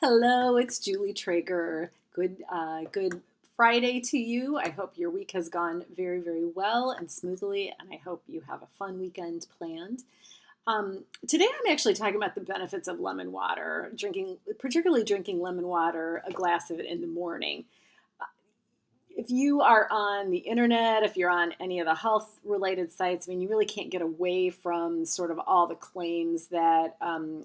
Hello, it's Julie Traeger. Good Friday to you. I hope your week has gone very, very well and smoothly, and I hope you have a fun weekend planned. Today, I'm actually talking about the benefits of lemon water, particularly drinking lemon water, a glass of it in the morning. If you are on the internet, if you're on any of the health related sites, I mean, you really can't get away from sort of all the claims that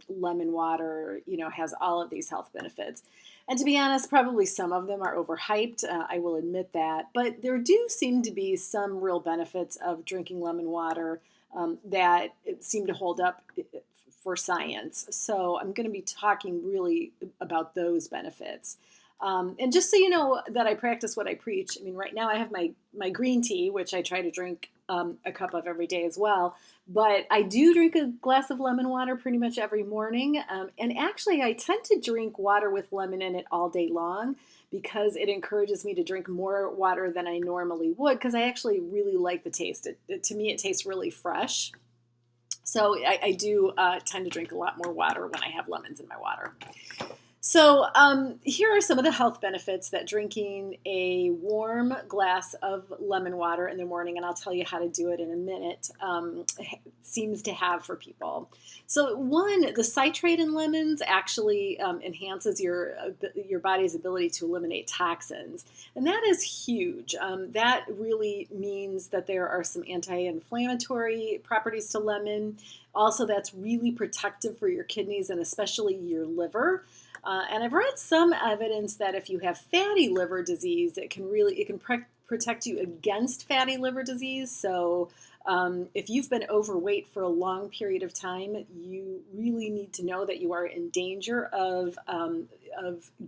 lemon water, has all of these health benefits. And to be honest, probably some of them are overhyped. I will admit that. But there do seem to be some real benefits of drinking lemon water that seem to hold up for science. So I'm going to be talking really about those benefits. And just so you know that I practice what I preach, I mean, right now I have my green tea, which I try to drink a cup of every day as well. But I do drink a glass of lemon water pretty much every morning. And actually, I tend to drink water with lemon in it all day long because it encourages me to drink more water than I normally would because I actually really like the taste. To me, it tastes really fresh. So I do tend to drink a lot more water when I have lemons in my water. So here are some of the health benefits that drinking a warm glass of lemon water in the morning, and I'll tell you how to do it in a minute, seems to have for people. So one, the citrate in lemons actually enhances your body's ability to eliminate toxins, and that is huge. That really means that there are some anti-inflammatory properties to lemon. Also, that's really protective for your kidneys and especially your liver. And I've read some evidence that if you have fatty liver disease, it can protect you against fatty liver disease. So if you've been overweight for a long period of time, you really need to know that you are in danger of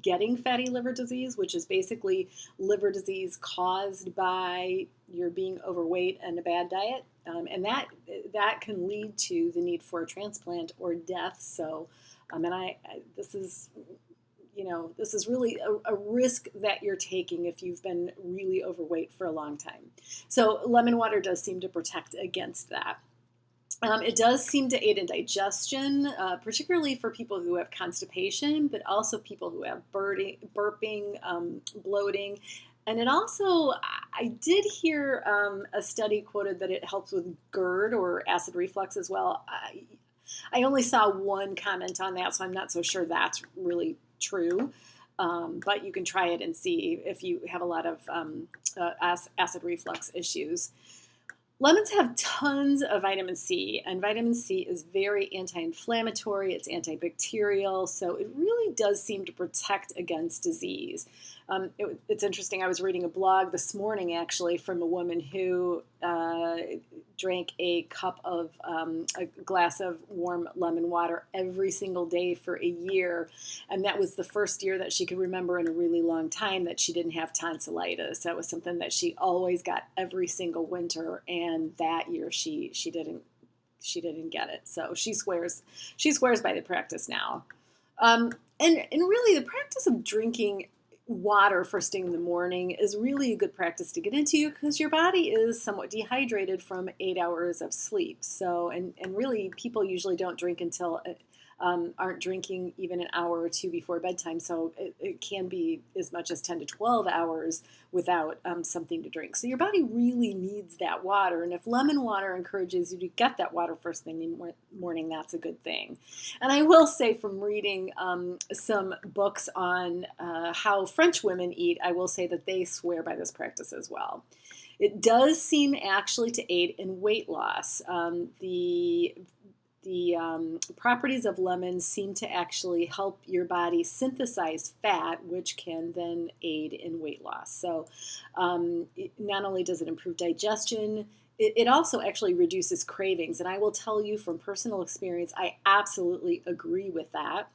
getting fatty liver disease, which is basically liver disease caused by your being overweight and a bad diet. And that can lead to the need for a transplant or death. So this is really a risk that you're taking if you've been really overweight for a long time. So lemon water does seem to protect against that. It does seem to aid in digestion, particularly for people who have constipation, but also people who have burping, bloating. And it also, I did hear a study quoted that it helps with GERD or acid reflux as well. I only saw one comment on that, so I'm not so sure that's really true. But you can try it and see if you have a lot of acid reflux issues. Lemons have tons of vitamin C, and vitamin C is very anti-inflammatory, it's antibacterial, so it really does seem to protect against disease. It's interesting, I was reading a blog this morning actually from a woman who drank a glass of warm lemon water every single day for a year, and that was the first year that she could remember in a really long time that she didn't have tonsillitis. That was something that she always got every single winter, and that year she didn't get it. So she swears by the practice now. And really the practice of drinking water first thing in the morning is really a good practice to get into because your body is somewhat dehydrated from 8 hours of sleep. So, and really people usually don't drink until aren't drinking even an hour or two before bedtime. So it can be as much as 10 to 12 hours without something to drink. So your body really needs that water. And if lemon water encourages you to get that water first thing in the morning, that's a good thing. And I will say from reading some books on how French women eat, I will say that they swear by this practice as well. It does seem actually to aid in weight loss. The properties of lemons seem to actually help your body synthesize fat, which can then aid in weight loss. So not only does it improve digestion, it also actually reduces cravings. And I will tell you from personal experience, I absolutely agree with that.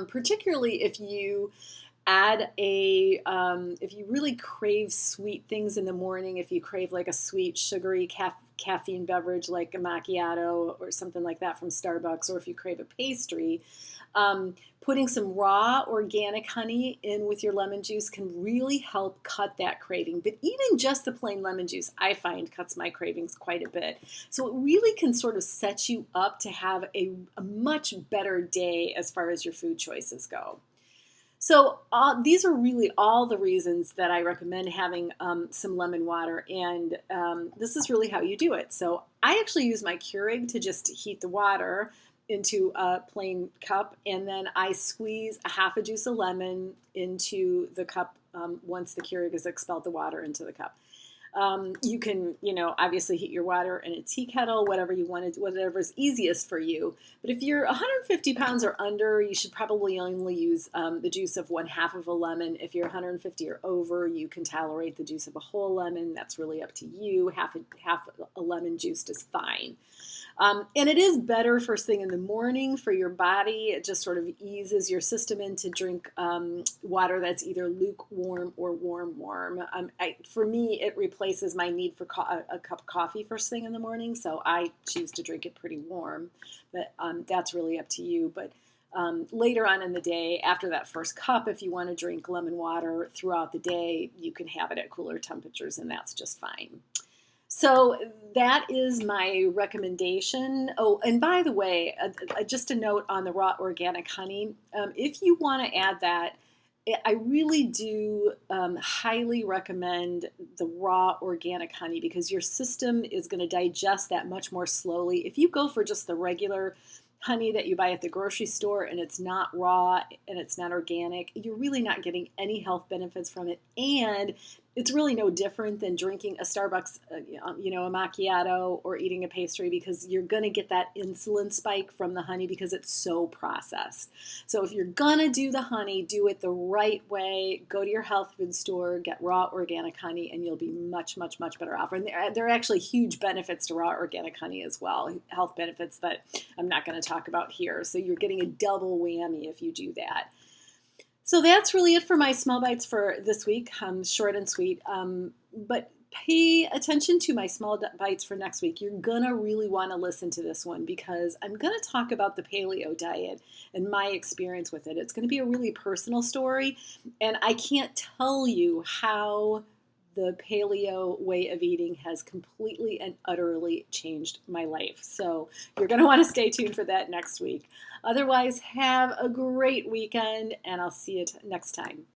Particularly if you if you really crave sweet things in the morning, if you crave like a sweet, sugary caffeine beverage like a macchiato or something like that from Starbucks, or if you crave a pastry, Putting some raw organic honey in with your lemon juice can really help cut that craving. But even just the plain lemon juice, I find, cuts my cravings quite a bit. So it really can sort of set you up to have a much better day as far as your food choices go. So these are really all the reasons that I recommend having some lemon water, and this is really how you do it. So I actually use my Keurig to just heat the water into a plain cup, and then I squeeze a half a juice of lemon into the cup once the Keurig has expelled the water into the cup. You can, obviously heat your water in a tea kettle, whatever you want to, whatever's easiest for you. But if you're 150 pounds or under, you should probably only use the juice of 1/2 of a lemon. If you're 150 or over, you can tolerate the juice of a whole lemon. That's really up to you. Half a lemon juiced is fine. And it is better first thing in the morning for your body. It just sort of eases your system in to drink water that's either lukewarm or warm. For me, it replaces my need for a cup of coffee first thing in the morning, so I choose to drink it pretty warm. But that's really up to you. But later on in the day, after that first cup, if you want to drink lemon water throughout the day, you can have it at cooler temperatures, and that's just fine. So that is my recommendation. Oh, and by the way, just a note on the raw organic honey. If you want to add that, I really do highly recommend the raw organic honey because your system is going to digest that much more slowly. If you go for just the regular honey that you buy at the grocery store and it's not raw and it's not organic, you're really not getting any health benefits from it. And it's really no different than drinking a Starbucks, a macchiato or eating a pastry because you're going to get that insulin spike from the honey because it's so processed. So if you're going to do the honey, do it the right way. Go to your health food store, get raw organic honey, and you'll be much, much, much better off. And there are actually huge benefits to raw organic honey as well, health benefits that I'm not going to talk about here. So you're getting a double whammy if you do that. So that's really it for my small bites for this week, short and sweet. But pay attention to my small bites for next week. You're going to really want to listen to this one because I'm going to talk about the paleo diet and my experience with it. It's going to be a really personal story, and I can't tell you how the paleo way of eating has completely and utterly changed my life. So you're going to want to stay tuned for that next week. Otherwise, have a great weekend, and I'll see you next time.